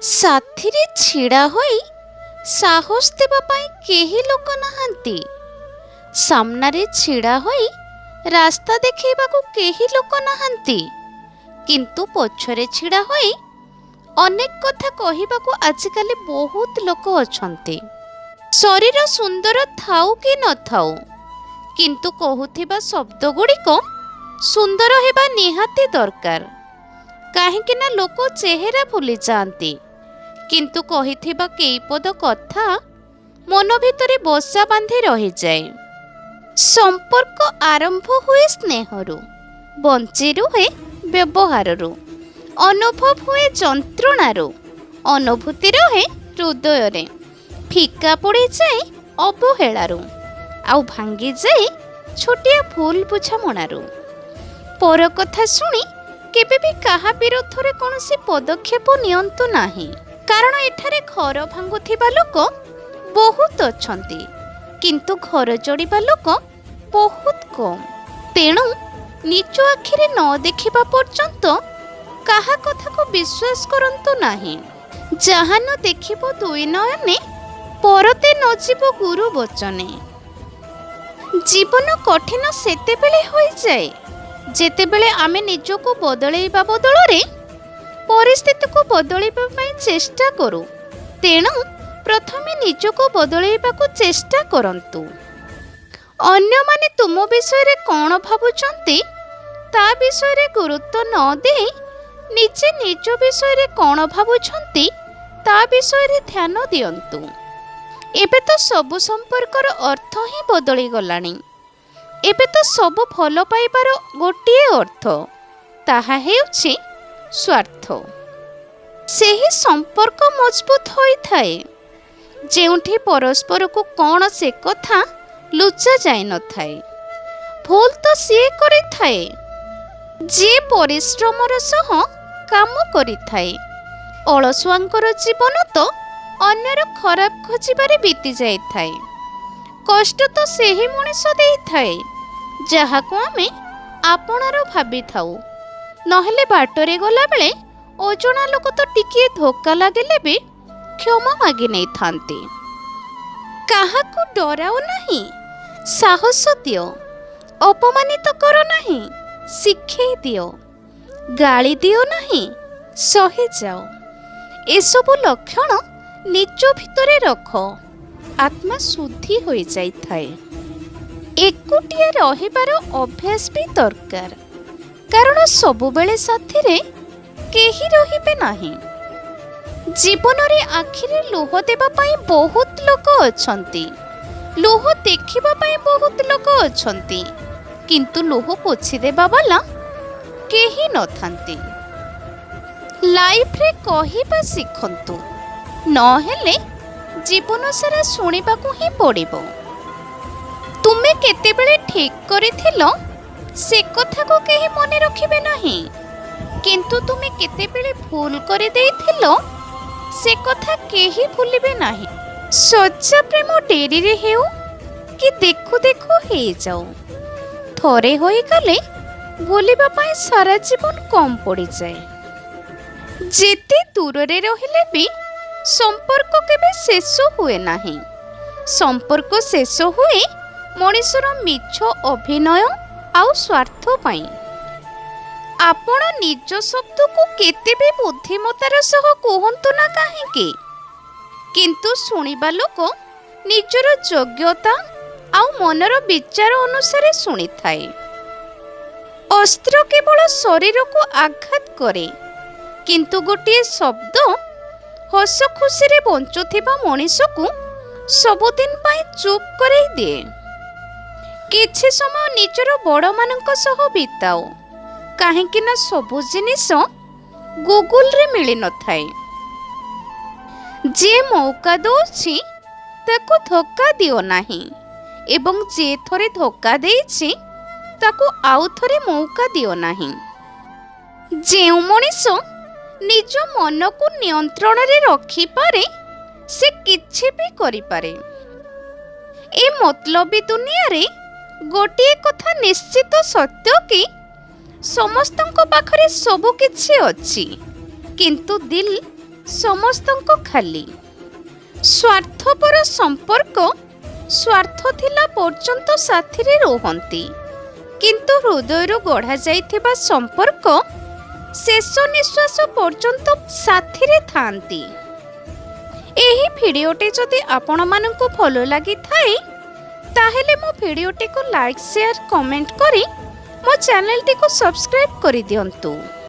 ସାଥିରେ ଛିଡ଼ା ହୋଇ ସାହସ ଦେବା ପାଇଁ କେହି ଲୋକ ନାହାନ୍ତି। ସାମ୍ନାରେ ଛିଡ଼ା ହୋଇ ରାସ୍ତା ଦେଖାଇବାକୁ କେହି ଲୋକ ନାହାନ୍ତି। କିନ୍ତୁ ପଛରେ ଛିଡ଼ା ହୋଇ ଅନେକ କଥା କହିବାକୁ ଆଜିକାଲି ବହୁତ ଲୋକ ଅଛନ୍ତି। ଶରୀର ସୁନ୍ଦର ଥାଉ କି ନଥାଉ, କିନ୍ତୁ କହୁଥିବା ଶବ୍ଦ ଗୁଡ଼ିକ ସୁନ୍ଦର ହେବା ନିହାତି ଦରକାର। କାହିଁକି ନା ଲୋକ ଚେହେରା ଭୁଲି ଯାଆନ୍ତି, କିନ୍ତୁ କହିଥିବା କେଇପଦ କଥା ମନ ଭିତରେ ବସା ବାନ୍ଧି ରହିଯାଏ। ସମ୍ପର୍କ ଆରମ୍ଭ ହୁଏ ସ୍ନେହରୁ, ବଞ୍ଚି ରୁହେ ବ୍ୟବହାରରୁ, ଅନୁଭବ ହୁଏ ଯନ୍ତ୍ରଣାରୁ, ଅନୁଭୂତି ରହେ ହୃଦୟରେ, ଫିକା ପଡ଼ିଯାଏ ଅବହେଳାରୁ, ଆଉ ଭାଙ୍ଗିଯାଏ ଛୋଟିଆ ଭୁଲ ବୁଝାମଣାରୁ। ପର କଥା ଶୁଣି କେବେ ବି କାହା ବିରୁଦ୍ଧରେ କୌଣସି ପଦକ୍ଷେପ ନିଅନ୍ତୁ ନାହିଁ, କାରଣ ଏଠାରେ ଘର ଭାଙ୍ଗୁଥିବା ଲୋକ ବହୁତ ଅଛନ୍ତି, କିନ୍ତୁ ଘର ଯୋଡ଼ିବା ଲୋକ ବହୁତ କମ୍। ତେଣୁ ନିଜ ଆଖିରେ ନ ଦେଖିବା ପର୍ଯ୍ୟନ୍ତ କାହା କଥାକୁ ବିଶ୍ୱାସ କରନ୍ତୁ ନାହିଁ। ଯାହା ନ ଦେଖିବ ଦୁଇ ନୟନେ, ପରତେ ନ ଯିବ ଗୁରୁ ବଚନେ। ଜୀବନ କଠିନ ସେତେବେଳେ ହୋଇଯାଏ ଯେତେବେଳେ ଆମେ ନିଜକୁ ବଦଳାଇବା ବଦଳରେ ପରିସ୍ଥିତିକୁ ବଦଳାଇବା ପାଇଁ ଚେଷ୍ଟା କରୁ। ତେଣୁ ପ୍ରଥମେ ନିଜକୁ ବଦଳାଇବାକୁ ଚେଷ୍ଟା କରନ୍ତୁ। ଅନ୍ୟମାନେ ତୁମ ବିଷୟରେ କ'ଣ ଭାବୁଛନ୍ତି ତା ବିଷୟରେ ଗୁରୁତ୍ୱ ନ ଦେଇ ନିଜେ ନିଜ ବିଷୟରେ କ'ଣ ଭାବୁଛନ୍ତି ତା ବିଷୟରେ ଧ୍ୟାନ ଦିଅନ୍ତୁ। ଏବେ ତ ସବୁ ସମ୍ପର୍କର ଅର୍ଥ ହିଁ ବଦଳିଗଲାଣି। ଏବେ ତ ସବୁ ଭଲ ପାଇବାର ଗୋଟିଏ ଅର୍ଥ, ତାହା ହେଉଛି ସ୍ୱାର୍ଥ। ସେହି ସମ୍ପର୍କ ମଜବୁତ ହୋଇଥାଏ ଯେଉଁଠି ପରସ୍ପରକୁ କ'ଣ ସେ କଥା ଲୁଚା ଯାଇନଥାଏ। ଭୁଲ ତ ସିଏ କରିଥାଏ ଯିଏ ପରିଶ୍ରମର ସହ କାମ କରିଥାଏ। ଅଳସୁଆଙ୍କର ଜୀବନ ତ ଅନ୍ୟର ଖରାପ ଖୋଜିବାରେ ବିତି ଯାଇଥାଏ। କଷ୍ଟ ତ ସେହି ମଣିଷ ଦେଇଥାଏ ଯାହାକୁ ଆମେ ଆପଣାର ଭାବିଥାଉ। ନହେଲେ ବାଟରେ ଗଲାବେଳେ ଅଜଣା ଲୋକ ତ ଟିକିଏ ଧୋକା ଲାଗିଲେ ବି କ୍ଷମା ମାଗି ନେଇଥାନ୍ତି। କାହାକୁ ଡରାଅ ନାହିଁ, ସାହସ ଦିଅ। ଅପମାନିତ କର ନାହିଁ, ଶିଖେଇ ଦିଅ। ଗାଳି ଦିଅ ନାହିଁ, ସହି ଯାଅ। ଏସବୁ ଲକ୍ଷଣ ନିଜ ଭିତରେ ରଖ, ଆତ୍ମା ଶୁଦ୍ଧି ହୋଇଯାଇଥାଏ। ଏକୁଟିଆ ରହିବାର ଅଭ୍ୟାସ ବି ଦରକାର, କାରଣ ସବୁବେଳେ ସାଥିରେ କେହି ରହିବେ ନାହିଁ। ଜୀବନରେ ଆଖିରେ ଲୁହ ଦେବା ପାଇଁ ବହୁତ ଲୋକ ଅଛନ୍ତି, ଲୁହ ଦେଖିବା ପାଇଁ ବହୁତ ଲୋକ ଅଛନ୍ତି, କିନ୍ତୁ ଲୁହ ପୋଛିଦେବା ବାଲା କେହି ନଥାନ୍ତି। ଲାଇଫରେ କହିବା ଶିଖନ୍ତୁ, ନହେଲେ ଜୀବନ ସାରା ଶୁଣିବାକୁ ହିଁ ପଡ଼ିବ। ତୁମେ କେତେବେଳେ ଠିକ୍ କରିଥିଲ ସେ କଥାକୁ କେହି ମନେ ରଖିବେ ନାହିଁ, କିନ୍ତୁ ତୁମେ କେତେବେଳେ ଭୁଲ କରିଦେଇଥିଲ ସେ କଥା କେହି ଭୁଲିବେ ନାହିଁ। ସଚ୍ଚା ପ୍ରେମ ଡେରିରେ ହେଉ କି ଦେଖୁ ଦେଖୁ ହେଇଯାଉ, ଥରେ ହୋଇଗଲେ ଭୁଲିବା ପାଇଁ ସାରା ଜୀବନ କମ୍ ପଡ଼ିଯାଏ। ଯେତେ ଦୂରରେ ରହିଲେ ବି ସମ୍ପର୍କ କେବେ ଶେଷ ହୁଏ ନାହିଁ। ସମ୍ପର୍କ ଶେଷ ହୁଏ ମଣିଷର ମିଛ ଅଭିନୟ ଆଉ ସ୍ୱାର୍ଥ ପାଇଁ। ଆପଣ ନିଜ ଶବ୍ଦକୁ କେତେ ବି ବୁଦ୍ଧିମତାର ସହ କୁହନ୍ତୁ ନା କାହିଁକି, କିନ୍ତୁ ଶୁଣିବା ଲୋକ ନିଜର ଯୋଗ୍ୟତା ଆଉ ମନର ବିଚାର ଅନୁସାରେ ଶୁଣିଥାଏ। ଅସ୍ତ୍ର କେବଳ ଶରୀରକୁ ଆଘାତ କରେ, କିନ୍ତୁ ଗୋଟିଏ ଶବ୍ଦ ହସ ଖୁସିରେ ବଞ୍ଚୁଥିବା ମଣିଷକୁ ସବୁଦିନ ପାଇଁ ଚୁପ୍ କରାଇ ଦିଏ। କିଛି ସମୟ ନିଜର ବଡ଼ମାନଙ୍କ ସହ ବିତାଅ, କାହିଁକି ନା ସବୁ ଜିନିଷ ଗୁଗୁଲରେ ମିଳିନଥାଏ। ଯିଏ ମୌକା ଦେଉଛି ତାକୁ ଧୋକା ଦିଅ ନାହିଁ, ଏବଂ ଯିଏ ଥରେ ଧୋକା ଦେଇଛି ତାକୁ ଆଉ ଥରେ ମୌକା ଦିଅ ନାହିଁ। ଯେଉଁ ମଣିଷ ନିଜ ମନକୁ ନିୟନ୍ତ୍ରଣରେ ରଖିପାରେ ସେ କିଛି ବି କରିପାରେ। ଏ ମତଲବୀ ଦୁନିଆରେ ଗୋଟିଏ କଥା ନିଶ୍ଚିତ ସତ୍ୟ କି ସମସ୍ତଙ୍କ ପାଖରେ ସବୁ କିଛି ଅଛି, କିନ୍ତୁ ଦିଲ୍ ସମସ୍ତଙ୍କୁ ଖାଲି। ସ୍ୱାର୍ଥପର ସମ୍ପର୍କ ସ୍ୱାର୍ଥ ଥିଲା ପର୍ଯ୍ୟନ୍ତ ସାଥିରେ ରୁହନ୍ତି, କିନ୍ତୁ ହୃଦୟରୁ ଗଢ଼ାଯାଇଥିବା ସମ୍ପର୍କ ଶେଷ ନିଶ୍ୱାସ ପର୍ଯ୍ୟନ୍ତ ସାଥିରେ ଥାଆନ୍ତି। ଏହି ଭିଡ଼ିଓଟି ଯଦି ଆପଣମାନଙ୍କୁ ଭଲ ଲାଗିଥାଏ ତାହେଲେ ମୋ ଭିଡ଼ିଓଟିକୁ ଲାଇକ୍, ସେୟାର, କମେଣ୍ଟ କରି ମୋ ଚ୍ୟାନେଲଟିକୁ ସବସ୍କ୍ରାଇବ୍ କରିଦିଅନ୍ତୁ।